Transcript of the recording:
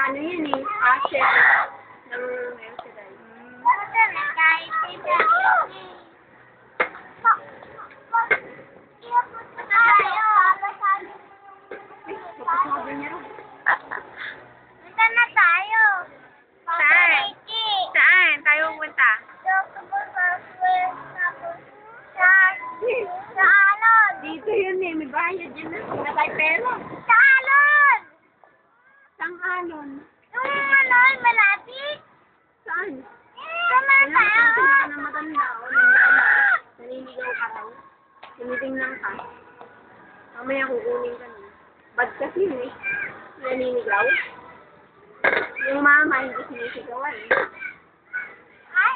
ano yun eh, asset ng LCD. Sabi niya rin. Punta na tayo. Saan? Saan? Tayo pumunta? Sa alon. Dito yun eh, may bayad yun na. Natay pera. Sa alon. Sang alon? Yung alon, malapit. Saan? Sama Wala tayo. ka na matanda o nandiyan. Naninigaw ka raw. Tinitingnan ka. Mamaya kukunin ka na. Bad kasi yun eh. Naninigaw. Yung mama hindi sinisigawan eh. Ay.